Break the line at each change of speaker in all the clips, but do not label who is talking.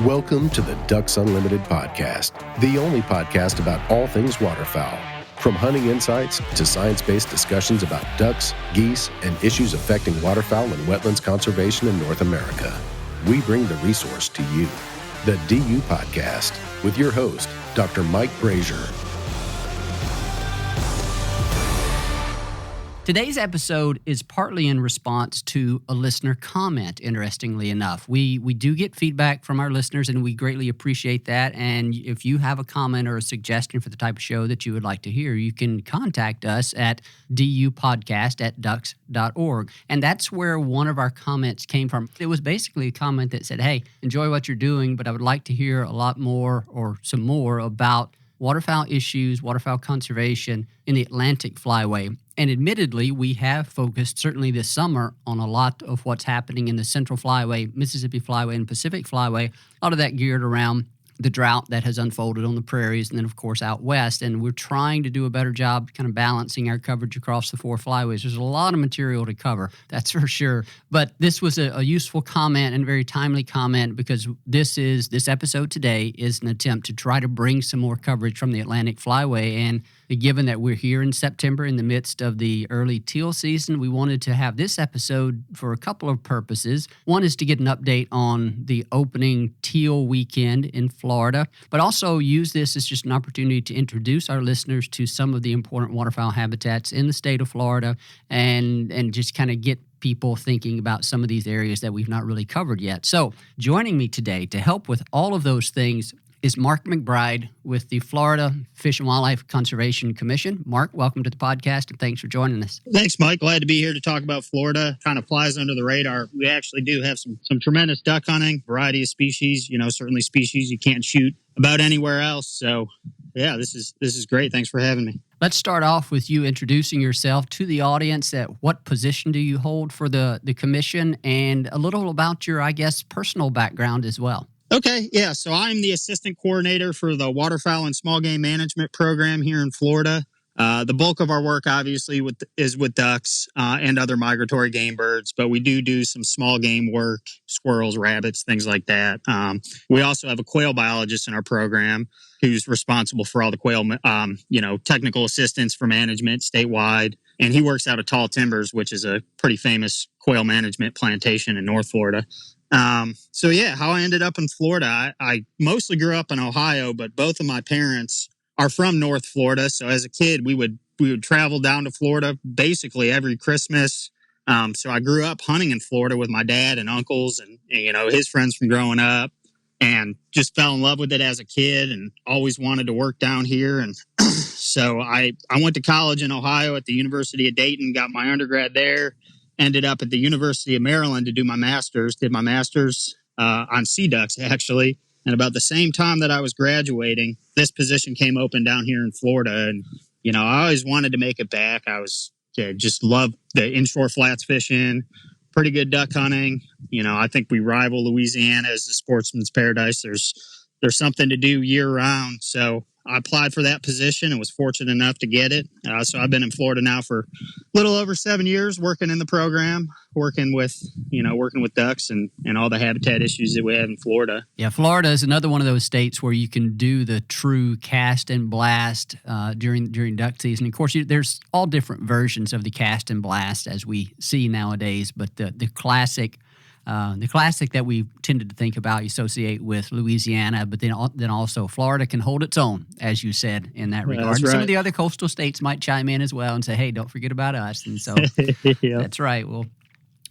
Welcome to the Ducks Unlimited podcast, the only podcast about all things waterfowl. From hunting insights to science-based discussions about ducks, geese, and issues affecting waterfowl and wetlands conservation in North America, we bring the resource to you. The DU Podcast with your host, Dr. Mike Brazier.
Today's episode is partly in response to a listener comment, interestingly enough. We do get feedback from our listeners, and we greatly appreciate that. And if you have a comment or a suggestion for the type of show that you would like to hear, you can contact us at dupodcast@ducks.org. And that's where one of our comments came from. It was basically a comment that said, hey, enjoy what you're doing, but I would like to hear a lot more or some more about waterfowl issues, waterfowl conservation in the Atlantic flyway. And admittedly, we have focused, certainly this summer, on a lot of what's happening in the Central Flyway, Mississippi Flyway, and Pacific Flyway. A lot of that geared around the drought that has unfolded on the prairies and then, of course, out west. And we're trying to do a better job kind of balancing our coverage across the four flyways. There's a lot of material to cover, that's for sure. But this was a useful comment and a very timely comment because this episode today is an attempt to try to bring some more coverage from the Atlantic Flyway. And given that we're here in September in the midst of the early teal season, we wanted to have this episode for a couple of purposes. One is to get an update on the opening teal weekend in Florida, but also use this as just an opportunity to introduce our listeners to some of the important waterfowl habitats in the state of Florida and just kind of get people thinking about some of these areas that we've not really covered yet. So joining me today to help with all of those things is Mark McBride with the Florida Fish and Wildlife Conservation Commission. Mark, welcome to the podcast, and thanks for joining us.
Thanks, Mike. Glad to be here to talk about Florida. Kind of flies under the radar. We actually do have some tremendous duck hunting, variety of species, certainly species you can't shoot about anywhere else. So, yeah, this is great. Thanks for having me.
Let's start off with you introducing yourself to the audience. What position do you hold for the commission, and a little about your, I guess, personal background as well.
Okay, yeah. So I'm the assistant coordinator for the Waterfowl and Small Game Management Program here in Florida. The bulk of our work, obviously, is with ducks and other migratory game birds, but we do some small game work, squirrels, rabbits, things like that. We also have a quail biologist in our program who's responsible for all the quail, technical assistance for management statewide. And he works out of Tall Timbers, which is a pretty famous quail management plantation in North Florida. How I ended up in Florida, I mostly grew up in Ohio, but both of my parents are from North Florida. So as a kid, we would travel down to Florida basically every Christmas. So I grew up hunting in Florida with my dad and uncles and his friends from growing up, and just fell in love with it as a kid and always wanted to work down here. And so I went to college in Ohio at the University of Dayton, got my undergrad there. Ended up at the University of Maryland to do my master's. Did my master's on sea ducks, actually. And about the same time that I was graduating, this position came open down here in Florida. And, I always wanted to make it back. I just loved the inshore flats fishing, pretty good duck hunting. I think we rival Louisiana as the sportsman's paradise. There's something to do year round. So I applied for that position and was fortunate enough to get it. So I've been in Florida now for a little over 7 years, working in the program, working with ducks and all the habitat issues that we have in Florida.
Yeah, Florida is another one of those states where you can do the true cast and blast during duck season. Of course, there's all different versions of the cast and blast as we see nowadays, but the classic that we tended to think about, you associate with Louisiana, but then also Florida can hold its own, as you said, in that regard.
That's right.
Some of the other coastal states might chime in as well and say, hey, don't forget about us. And so
Yeah.
That's right.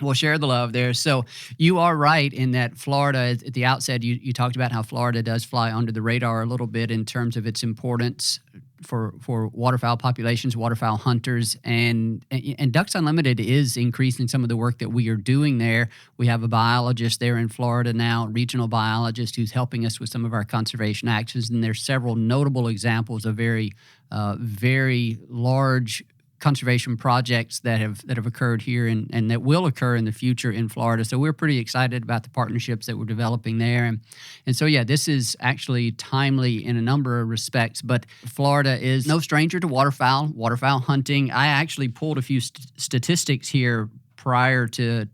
We'll share the love there. So you are right in that Florida, at the outset, you talked about how Florida does fly under the radar a little bit in terms of its importance for waterfowl populations, waterfowl hunters, and Ducks Unlimited is increasing some of the work that we are doing there. We have a biologist there in Florida now, a regional biologist who's helping us with some of our conservation actions, and there's several notable examples of very large conservation projects that have occurred here and that will occur in the future in Florida. So we're pretty excited about the partnerships that we're developing there. And so, yeah, this is actually timely in a number of respects, but Florida is no stranger to waterfowl hunting. I actually pulled a few statistics here prior to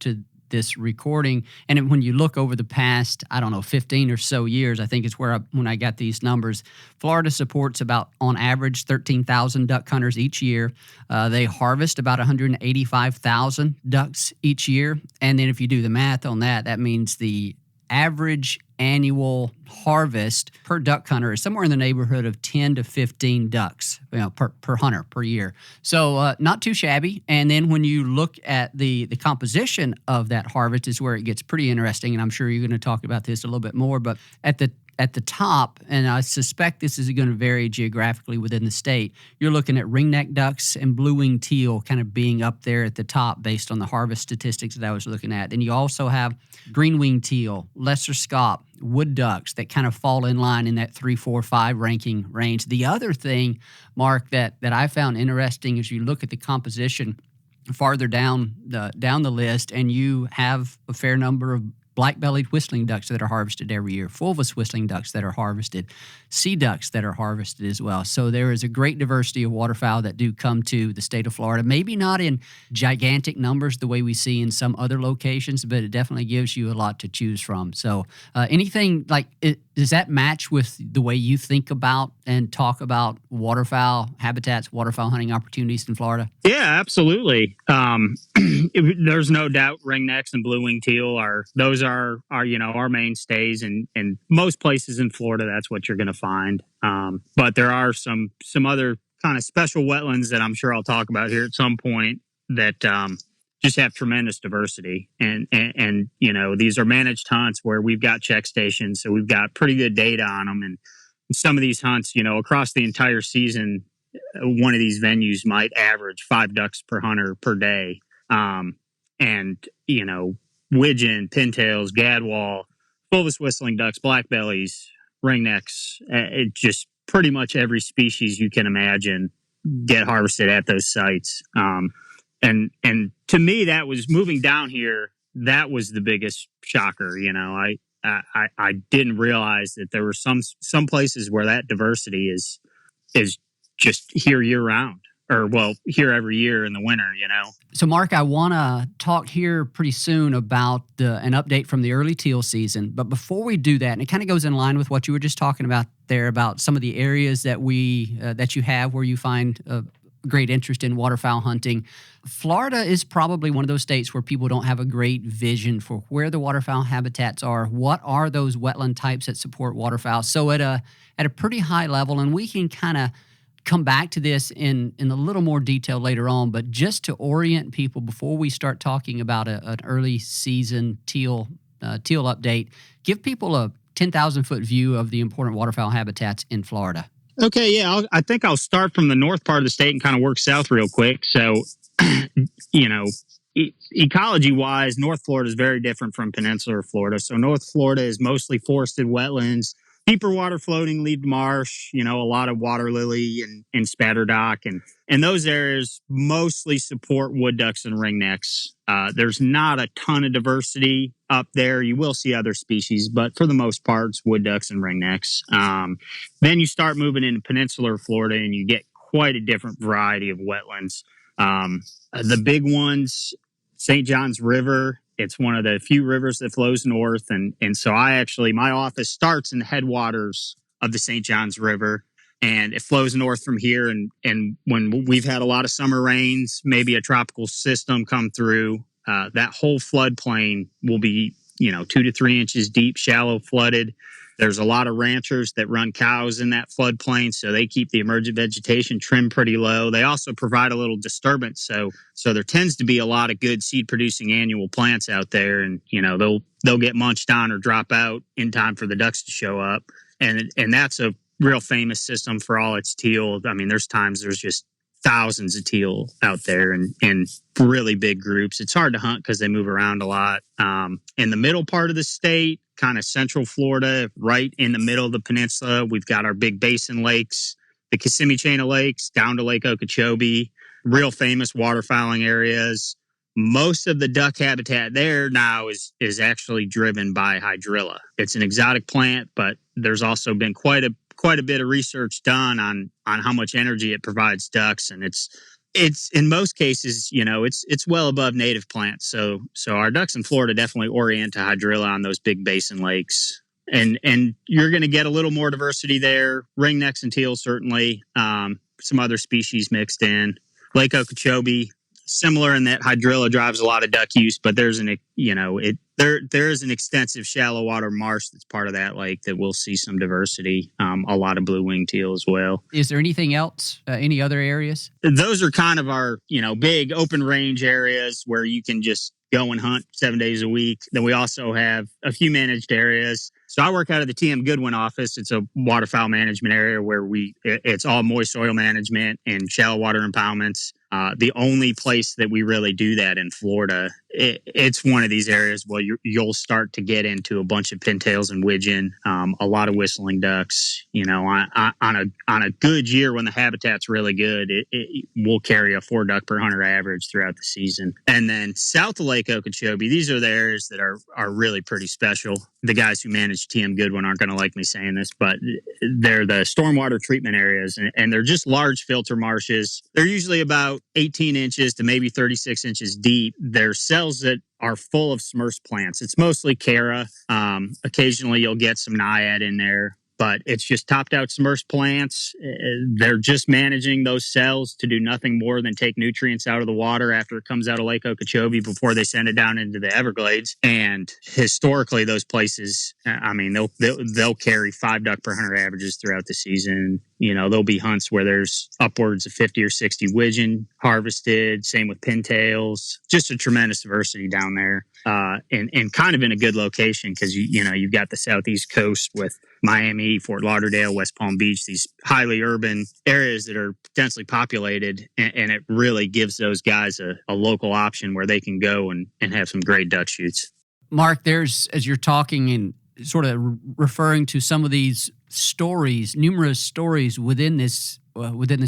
this recording. And when you look over the past, 15 or so years, I think it's when I got these numbers, Florida supports about, on average, 13,000 duck hunters each year. They harvest about 185,000 ducks each year. And then if you do the math on that, that means the average annual harvest per duck hunter is somewhere in the neighborhood of 10 to 15 ducks, per hunter per year. So not too shabby. And then when you look at the composition of that harvest is where it gets pretty interesting. And I'm sure you're going to talk about this a little bit more. But at the top, and I suspect this is going to vary geographically within the state, you're looking at ringneck ducks and blue-winged teal kind of being up there at the top based on the harvest statistics that I was looking at. Then you also have green-winged teal, lesser scaup, wood ducks that kind of fall in line in that 3, 4, 5 ranking range. The other thing, Mark, that I found interesting is you look at the composition farther down the list, and you have a fair number of black-bellied whistling ducks that are harvested every year, fulvous whistling ducks that are harvested, sea ducks that are harvested as well. So there is a great diversity of waterfowl that do come to the state of Florida, maybe not in gigantic numbers the way we see in some other locations, but it definitely gives you a lot to choose from. So anything like does that match with the way you think about and talk about waterfowl habitats, waterfowl hunting opportunities in Florida?
Yeah, absolutely. There's no doubt ringnecks and blue-winged teal are our mainstays, and most places in Florida that's what you're going to find. But there are some other kind of special wetlands that I'm sure I'll talk about here at some point that just have tremendous diversity. And these are managed hunts where we've got check stations, so we've got pretty good data on them. And some of these hunts, across the entire season, one of these venues might average 5 ducks per hunter per day. Widgeon, pintails, gadwall, fulvous whistling ducks, blackbellies, ringnecks, it just pretty much every species you can imagine get harvested at those sites. And to me, that was moving down here. That was the biggest shocker. I didn't realize that there were some places where that diversity is just here year round, or here every year in the winter.
So, Mark, I want to talk here pretty soon about an update from the early teal season. But before we do that, and it kind of goes in line with what you were just talking about there about some of the areas that that you have where you find great interest in waterfowl hunting. Florida is probably one of those states where people don't have a great vision for where the waterfowl habitats are. What are those wetland types that support waterfowl? So at a pretty high level, and we can kind of come back to this in a little more detail later on, but just to orient people before we start talking about an early season teal update, give people a 10,000-foot view of the important waterfowl habitats in Florida.
Okay, yeah, I think I'll start from the north part of the state and kind of work south real quick. So, ecology-wise, North Florida is very different from peninsular Florida. So North Florida is mostly forested wetlands, deeper water floating, leaved marsh, a lot of water lily and spatterdock. And those areas mostly support wood ducks and ringnecks. There's not a ton of diversity up there. You will see other species, but for the most part, it's wood ducks and ringnecks. Then you start moving into peninsular Florida and you get quite a different variety of wetlands. The big ones, St. Johns River, it's one of the few rivers that flows north. And so my office starts in the headwaters of the St. Johns River, and it flows north from here. And when we've had a lot of summer rains, maybe a tropical system come through, that whole floodplain will be, 2 to 3 inches deep, shallow flooded. There's a lot of ranchers that run cows in that floodplain, so they keep the emergent vegetation trimmed pretty low. They also provide a little disturbance, so there tends to be a lot of good seed-producing annual plants out there, and they'll get munched on or drop out in time for the ducks to show up. And that's a real famous system for all its teal. I mean, there's just thousands of teal out there in really big groups. It's hard to hunt because they move around a lot. In the middle part of the state, kind of central Florida, right in the middle of the peninsula, we've got our big basin lakes, the Kissimmee chain of lakes, down to Lake Okeechobee, real famous waterfowling areas. Most of the duck habitat there now is actually driven by Hydrilla. It's an exotic plant, but there's also been quite a bit of research done on how much energy it provides ducks, and it's It's in most cases, it's well above native plants. So our ducks in Florida definitely orient to hydrilla on those big basin lakes. And you're going to get a little more diversity there. Ringnecks and teal, certainly. Some other species mixed in. Lake Okeechobee, similar in that hydrilla drives a lot of duck use, but there's there is an extensive shallow water marsh that's part of that lake that will see some diversity. A lot of blue-winged teal as well.
Is there anything else? Any other areas?
Those are kind of our big open range areas where you can just go and hunt 7 days a week. Then we also have a few managed areas. So I work out of the TM Goodwin office. It's a waterfowl management area where it's all moist soil management and shallow water impoundments. The only place that we really do that in Florida, it's one of these areas where you'll start to get into a bunch of pintails and widgeon, a lot of whistling ducks. On a good year when the habitat's really good, it will carry a 4 duck per hunter average throughout the season. And then south of Lake Okeechobee, these are the areas that are really pretty special. The guys who manage TM Goodwin aren't going to like me saying this, but they're the stormwater treatment areas, and they're just large filter marshes. They're usually about 18 inches to maybe 36 inches deep. They're cells that are full of submersed plants. It's mostly Cara. Occasionally you'll get some naiad in there, but it's just topped out submersed plants. They're just managing those cells to do nothing more than take nutrients out of the water after it comes out of Lake Okeechobee before they send it down into the Everglades. And historically, those places, they'll carry 5 duck per hunter averages throughout the season. There'll be hunts where there's upwards of 50 or 60 widgeon harvested. Same with pintails. Just a tremendous diversity down there, and kind of in a good location because you've got the southeast coast with Miami, Fort Lauderdale, West Palm Beach, these highly urban areas that are densely populated, and it really gives those guys a local option where they can go and have some great duck shoots.
Mark, as you're talking and sort of referring to some of these stories, numerous stories within this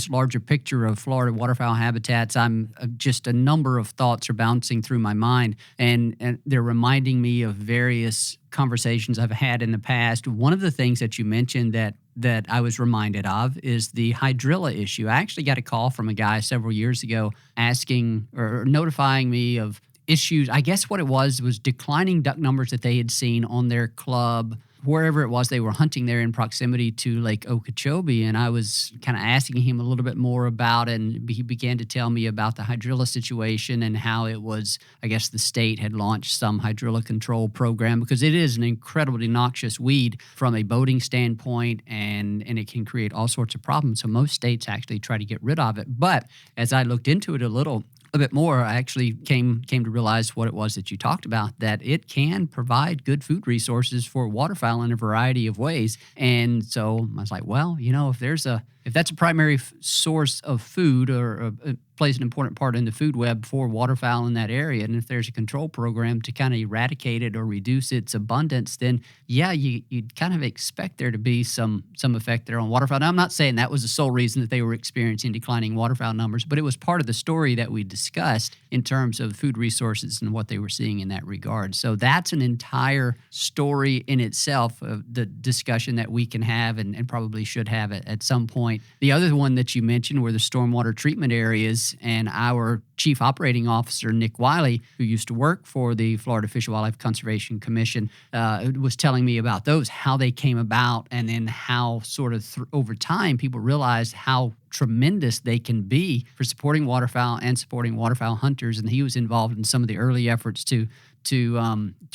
larger picture of Florida waterfowl habitats, I'm just a number of thoughts are bouncing through my mind, and they're reminding me of various conversations I've had in the past. One of the things that you mentioned that I was reminded of is the hydrilla issue. I actually got a call from a guy several years ago asking or notifying me of issues. I guess what it was declining duck numbers that they had seen on their club, wherever it was they were hunting there in proximity to Lake Okeechobee. And I was kind of asking him a little bit more about it, and he began to tell me about the hydrilla situation and how it was, I guess the state had launched some hydrilla control program because it is an incredibly noxious weed from a boating standpoint, and it can create all sorts of problems. So most states actually try to get rid of it. But as I looked into it a bit more, I actually came to realize what it was that you talked about, that it can provide good food resources for waterfowl in a variety of ways. And so I was like, well, if that's a primary source of food or plays an important part in the food web for waterfowl in that area, and if there's a control program to kind of eradicate it or reduce its abundance, then yeah, you'd kind of expect there to be some effect there on waterfowl. Now, I'm not saying that was the sole reason that they were experiencing declining waterfowl numbers, but it was part of the story that we discussed in terms of food resources and what they were seeing in that regard. So that's an entire story in itself of the discussion that we can have and probably should have at some point. The other one that you mentioned were the stormwater treatment areas, and our Chief Operating Officer, Nick Wiley, who used to work for the Florida Fish and Wildlife Conservation Commission, was telling me about those, how they came about, and then how sort of over time people realized how tremendous they can be for supporting waterfowl and supporting waterfowl hunters. And he was involved in some of the early efforts to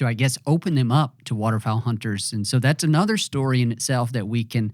I guess open them up to waterfowl hunters. And so that's another story in itself that we can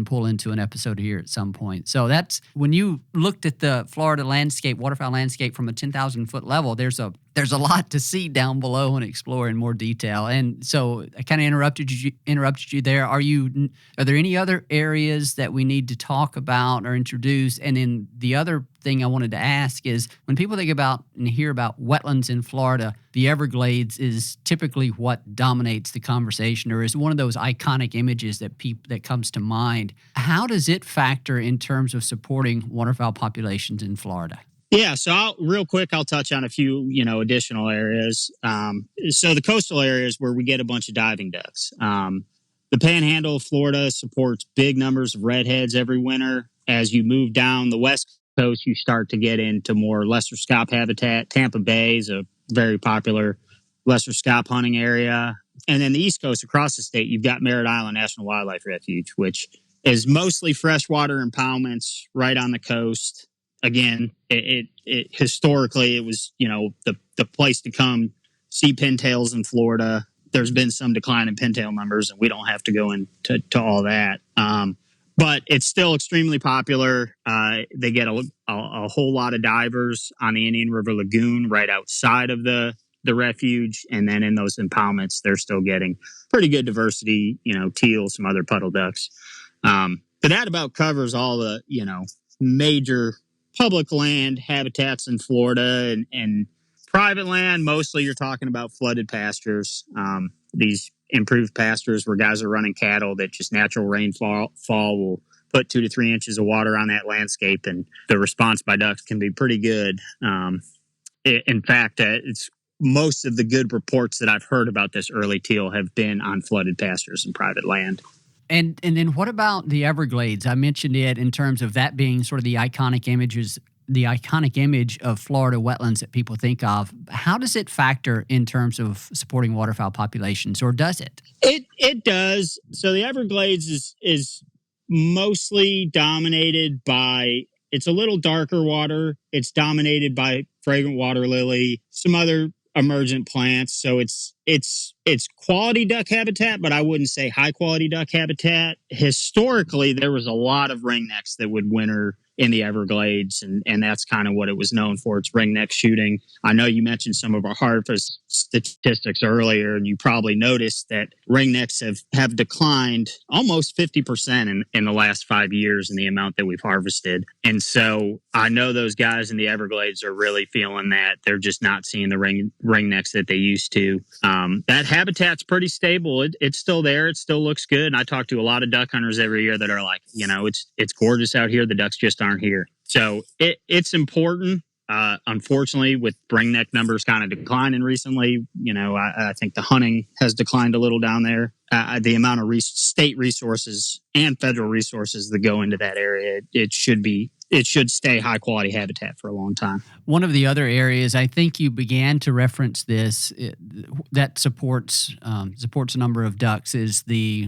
pull into an episode here at some point. So that's when you looked at the Florida landscape, waterfowl landscape from a 10,000 foot level, there's a lot to see down below and explore in more detail. And so I kind of interrupted you there. Are there any other areas that we need to talk about or introduce? And then the other thing I wanted to ask is, when people think about and hear about wetlands in Florida, the Everglades is typically what dominates the conversation, or is one of those iconic images that comes to mind. How does it factor in terms of supporting waterfowl populations in Florida?
Yeah, so I'll touch on a few, additional areas. So the coastal areas where we get a bunch of diving ducks. The Panhandle of Florida supports big numbers of redheads every winter. As you move down the west Coast, you start to get into more lesser scaup habitat. Tampa Bay is a very popular lesser scaup hunting area. And then the East Coast across the state, you've got Merritt Island National Wildlife Refuge, which is mostly freshwater impoundments right on the coast. Again, it historically, it was, the place to come see pintails in Florida. There's been some decline in pintail numbers, and we don't have to go into all that. But it's still extremely popular. They get a whole lot of divers on the Indian River Lagoon right outside of the refuge. And then in those impoundments, they're still getting pretty good diversity, teal, some other puddle ducks. But that about covers all the, major public land habitats in Florida and private land. Mostly you're talking about flooded pastures. These improved pastures where guys are running cattle that just natural rainfall will put 2 to 3 inches of water on that landscape, and the response by ducks can be pretty good. In fact, it's most of the good reports that I've heard about this early teal have been on flooded pastures and private land.
And then what about the Everglades? I mentioned it in terms of that being sort of the iconic image of Florida wetlands that people think of. How does it factor in terms of supporting waterfowl populations, or does it?
It does. So the Everglades is mostly dominated by, it's a little darker water. It's dominated by fragrant water lily, some other emergent plants. So it's quality duck habitat, but I wouldn't say high quality duck habitat. Historically, there was a lot of ringnecks that would winter in the Everglades, and that's kind of what it was known for. It's ringneck shooting. I know you mentioned some of our harvest statistics earlier, and you probably noticed that ringnecks have declined almost 50% in the last 5 years in the amount that we've harvested. And so I know those guys in the Everglades are really feeling that. They're just not seeing the ringnecks that they used to. That habitat's pretty stable. It's still there. It still looks good. And I talk to a lot of duck hunters every year that are like, it's gorgeous out here. The ducks just aren't here. So it's important. Unfortunately, with ringneck numbers kind of declining recently, I think the hunting has declined a little down there. The amount of state resources and federal resources that go into that area, it should stay high quality habitat for a long time.
One of the other areas, I think you began to reference this, that supports a number of ducks is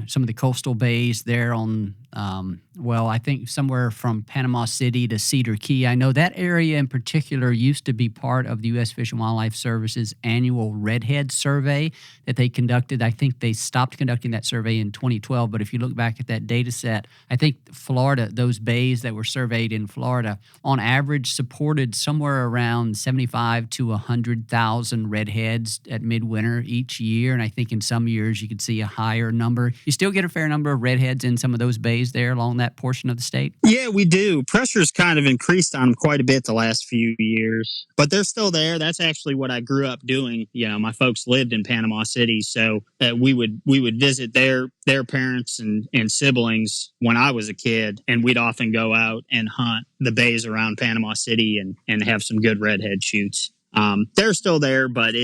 some of the coastal bays there on, I think somewhere from Panama City to Cedar Key. I know that area in particular used to be part of the U.S. Fish and Wildlife Service's annual redhead survey that they conducted. I think they stopped conducting that survey in 2012, but if you look back at that data set, I think Florida, those bays that were surveyed in Florida, on average supported somewhere around 75 to 100,000 redheads at midwinter each year, and I think in some years you could see a higher number. You still get a fair number of redheads in some of those bays there along that portion of the state?
Yeah, we do. Pressure's kind of increased on them quite a bit the last few years, but they're still there. That's actually what I grew up doing. My folks lived in Panama City, so we would visit their parents and siblings when I was a kid, and we'd often go out and hunt the bays around Panama City and have some good redhead shoots. They're still there, but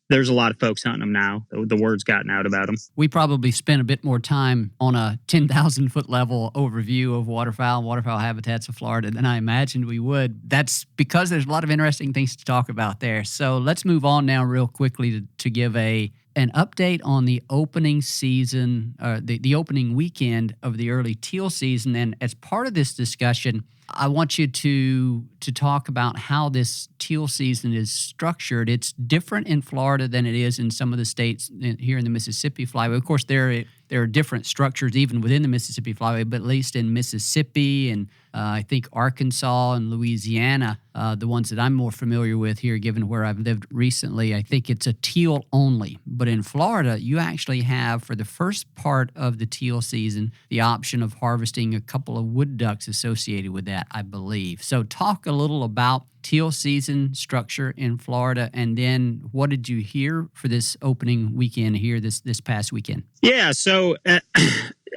there's a lot of folks hunting them now. The word's gotten out about them.
We probably spent a bit more time on a 10,000 foot level overview of waterfowl habitats of Florida than I imagined we would. That's because there's a lot of interesting things to talk about there. So let's move on now real quickly to give an update on the opening season, the opening weekend of the early teal season. And as part of this discussion, I want you to talk about how this teal season is structured. It's different in Florida than it is in some of the states here in the Mississippi Flyway. Of course, there are different structures even within the Mississippi Flyway, but at least in Mississippi and I think Arkansas and Louisiana, the ones that I'm more familiar with here, given where I've lived recently, I think it's a teal only. But in Florida, you actually have, for the first part of the teal season, the option of harvesting a couple of wood ducks associated with that, I believe. So talk a little about teal season structure in Florida, and then what did you hear for this opening weekend here this past weekend?
Yeah, so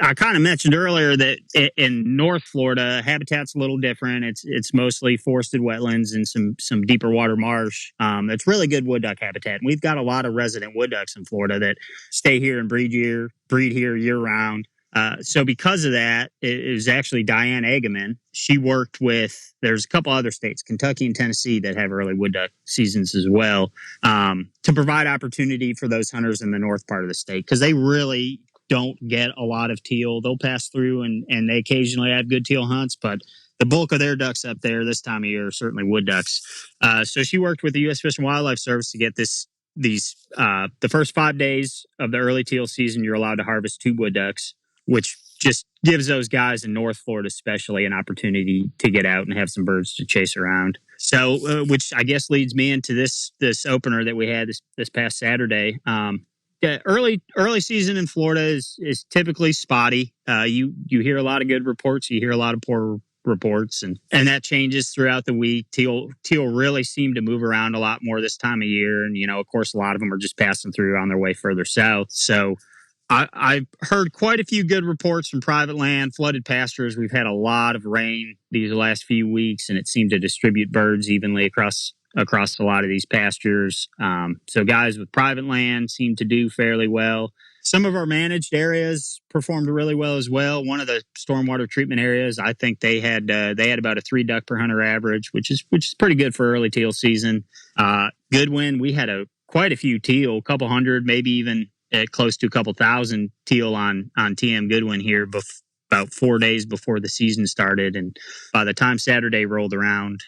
I kind of mentioned earlier that in North Florida, habitat's a little different. It's mostly forested wetlands and some deeper water marsh. It's really good wood duck habitat. And we've got a lot of resident wood ducks in Florida that stay here and breed here year round. So because of that, it was actually Diane Egeman. She worked with, there's a couple other states, Kentucky and Tennessee, that have early wood duck seasons as well, to provide opportunity for those hunters in the north part of the state, because they really don't get a lot of teal. They'll pass through and they occasionally have good teal hunts, but the bulk of their ducks up there this time of year are certainly wood ducks. So she worked with the U.S. Fish and Wildlife Service to get the first 5 days of the early teal season, you're allowed to harvest 2 wood ducks, which just gives those guys in North Florida especially an opportunity to get out and have some birds to chase around. So, which I guess leads me into this opener that we had this past Saturday. The early season in Florida is typically spotty. You hear a lot of good reports, you hear a lot of poor reports, and that changes throughout the week. Teal really seem to move around a lot more this time of year, and of course a lot of them are just passing through on their way further south. So I've heard quite a few good reports from private land, flooded pastures. We've had a lot of rain these last few weeks, and it seemed to distribute birds evenly across a lot of these pastures. So guys with private land seem to do fairly well. Some of our managed areas performed really well as well. One of the stormwater treatment areas, I think they had about a 3 duck per hunter average, which is pretty good for early teal season. Goodwin, we had quite a few teal, a couple hundred, maybe even close to a couple thousand teal on TM Goodwin here about 4 days before the season started. And by the time Saturday rolled around,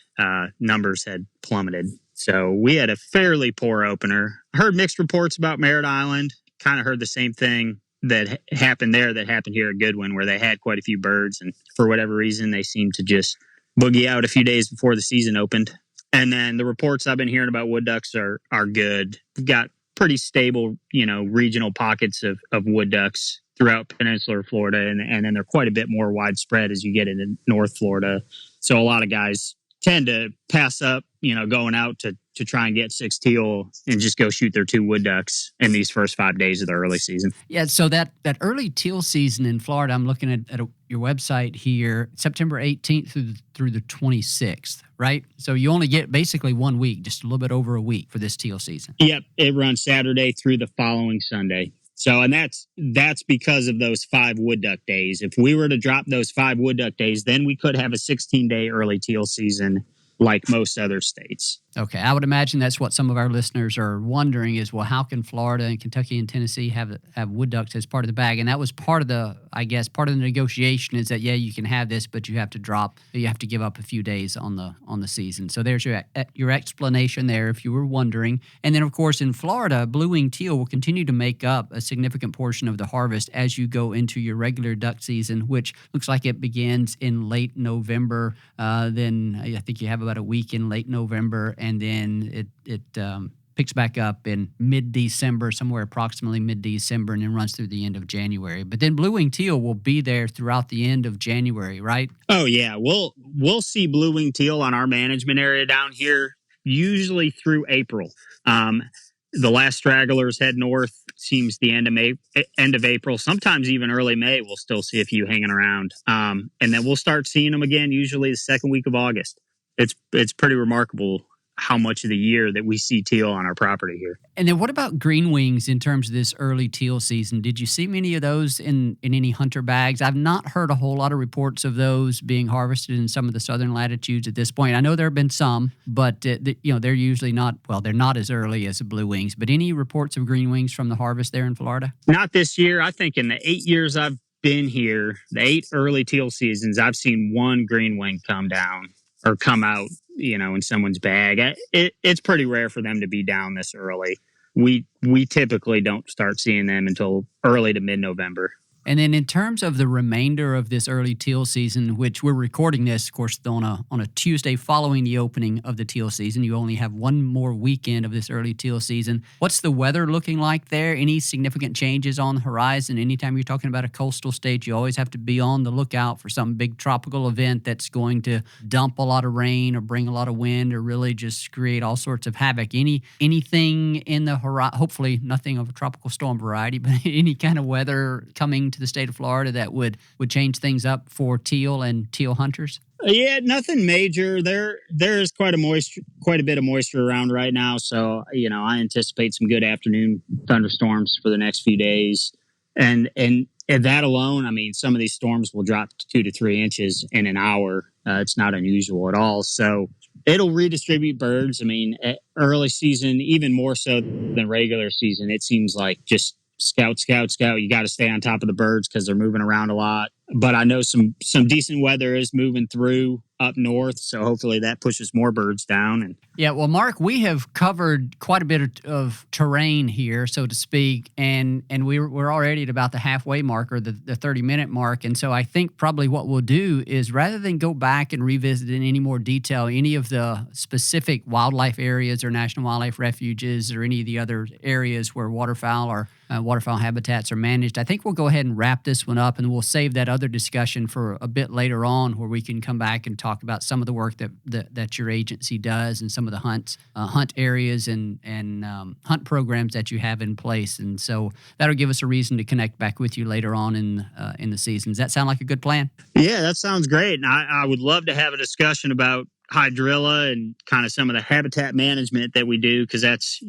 numbers had plummeted. So we had a fairly poor opener. I heard mixed reports about Merritt Island. Kind of heard the same thing that happened there that happened here at Goodwin, where they had quite a few birds, and for whatever reason, they seemed to just boogie out a few days before the season opened. And then the reports I've been hearing about wood ducks are good. We've got pretty stable, regional pockets of wood ducks throughout peninsular Florida, and then they're quite a bit more widespread as you get into North Florida. So a lot of guys tend to pass up, going out to try and get 6 teal and just go shoot their 2 wood ducks in these first 5 days of the early season.
Yeah, so that early teal season in Florida, I'm looking at your website here, September 18th through the 26th, right? So you only get basically 1 week, just a little bit over a week for this teal season.
Yep, it runs Saturday through the following Sunday. So, and that's because of those 5 wood duck days. If we were to drop those 5 wood duck days, then we could have a 16-day early teal season like most other states.
Okay, I would imagine that's what some of our listeners are wondering is, well, how can Florida and Kentucky and Tennessee have wood ducks as part of the bag? And that was part of the negotiation is that, yeah, you can have this, but you have to give up a few days on the season. So there's your explanation there if you were wondering. And then, of course, in Florida, blue-winged teal will continue to make up a significant portion of the harvest as you go into your regular duck season, which looks like it begins in late November. Then I think you have about a week in late November, and then it picks back up in mid-December, somewhere approximately mid-December, and then runs through the end of January. But then blue-winged teal will be there throughout the end of January, right?
Oh, yeah. We'll see blue-winged teal on our management area down here usually through April. The last stragglers head north seems the end of April. Sometimes even early May, we'll still see a few hanging around. And then we'll start seeing them again usually the second week of August. It's pretty remarkable how much of the year that we see teal on our property here.
And then what about green wings in terms of this early teal season? Did you see many of those in any hunter bags? I've not heard a whole lot of reports of those being harvested in some of the southern latitudes at this point. I know there have been some, but they're usually not, well, they're not as early as the blue wings. But any reports of green wings from the harvest there in Florida?
Not this year. I think in the 8 years I've been here, the 8 early teal seasons, I've seen 1 green wing come down or come out, in someone's bag. It's pretty rare for them to be down this early. We typically don't start seeing them until early to mid-November.
And then in terms of the remainder of this early teal season, which we're recording this, of course, on a Tuesday following the opening of the teal season, you only have one more weekend of this early teal season. What's the weather looking like there? Any significant changes on the horizon? Anytime you're talking about a coastal state, you always have to be on the lookout for some big tropical event that's going to dump a lot of rain or bring a lot of wind or really just create all sorts of havoc. Anything in the horizon, hopefully nothing of a tropical storm variety, but any kind of weather coming to the state of Florida that would change things up for teal and teal hunters?
Yeah, nothing major. There is quite a bit of moisture around right now, so I anticipate some good afternoon thunderstorms for the next few days. And And that alone, I mean, some of these storms will drop to 2 to 3 inches in an hour. It's not unusual at all. So it'll redistribute birds. I mean, early season, even more so than regular season, it seems like just scout. You got to stay on top of the birds because they're moving around a lot. But I know some decent weather is moving through up north, so hopefully that pushes more birds down. And
yeah, well, Mark, we have covered quite a bit of terrain here, so to speak, and we're already at about the halfway mark or the 30-minute mark. And so I think probably what we'll do is, rather than go back and revisit in any more detail any of the specific wildlife areas or national wildlife refuges or any of the other areas where waterfowl or waterfowl habitats are managed, I think we'll go ahead and wrap this one up, and we'll save that other discussion for a bit later on, where we can come back and talk about some of the work that your agency does and some of the hunt areas and hunt programs that you have in place. And so that'll give us a reason to connect back with you later on in the season. Does that sound like a good plan?
Yeah, that sounds great. And I would love to have a discussion about hydrilla and kind of some of the habitat management that we do, because that's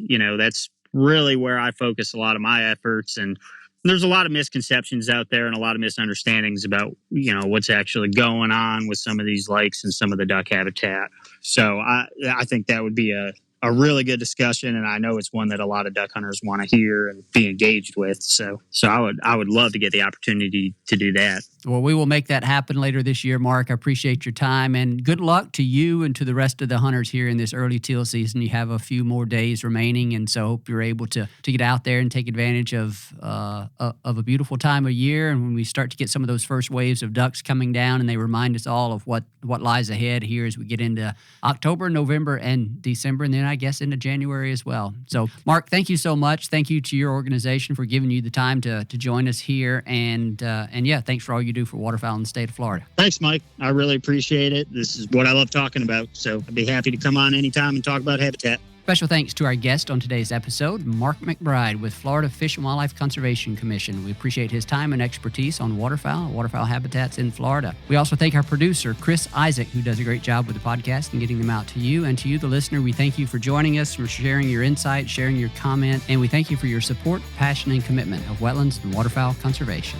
really where I focus a lot of my efforts. And there's a lot of misconceptions out there and a lot of misunderstandings about, what's actually going on with some of these lakes and some of the duck habitat. So I think that would be a really good discussion, and I know it's one that a lot of duck hunters want to hear and be engaged with. So I would love to get the opportunity to do that.
Well, we will make that happen later this year, Mark. I appreciate your time, and good luck to you and to the rest of the hunters here in this early teal season. You have a few more days remaining, and so hope you're able to get out there and take advantage of a beautiful time of year. And when we start to get some of those first waves of ducks coming down, and they remind us all of what lies ahead here as we get into October, November, and December, and then I guess into January as well. So, Mark, thank you so much. Thank you to your organization for giving you the time to join us here, and yeah, thanks for all you do for waterfowl in the state of Florida.
Thanks, Mike. I really appreciate it. This is what I love talking about, so I'd be happy to come on anytime and talk about habitat.
Special thanks to our guest on today's episode, Mark McBride with Florida Fish and Wildlife Conservation Commission. We appreciate his time and expertise on waterfowl habitats in Florida. We also thank our producer, Chris Isaac, who does a great job with the podcast and getting them out to you. And to you, the listener, we thank you for joining us, for sharing your insight, sharing your comment, and we thank you for your support, passion, and commitment of wetlands and waterfowl conservation.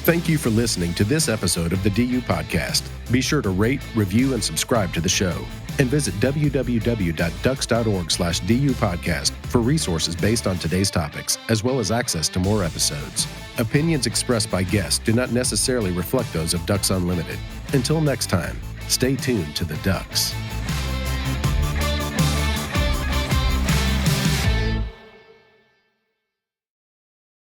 Thank you for listening to this episode of the DU Podcast. Be sure to rate, review, and subscribe to the show. And visit www.ducks.org/DU Podcast for resources based on today's topics, as well as access to more episodes. Opinions expressed by guests do not necessarily reflect those of Ducks Unlimited. Until next time, stay tuned to the ducks.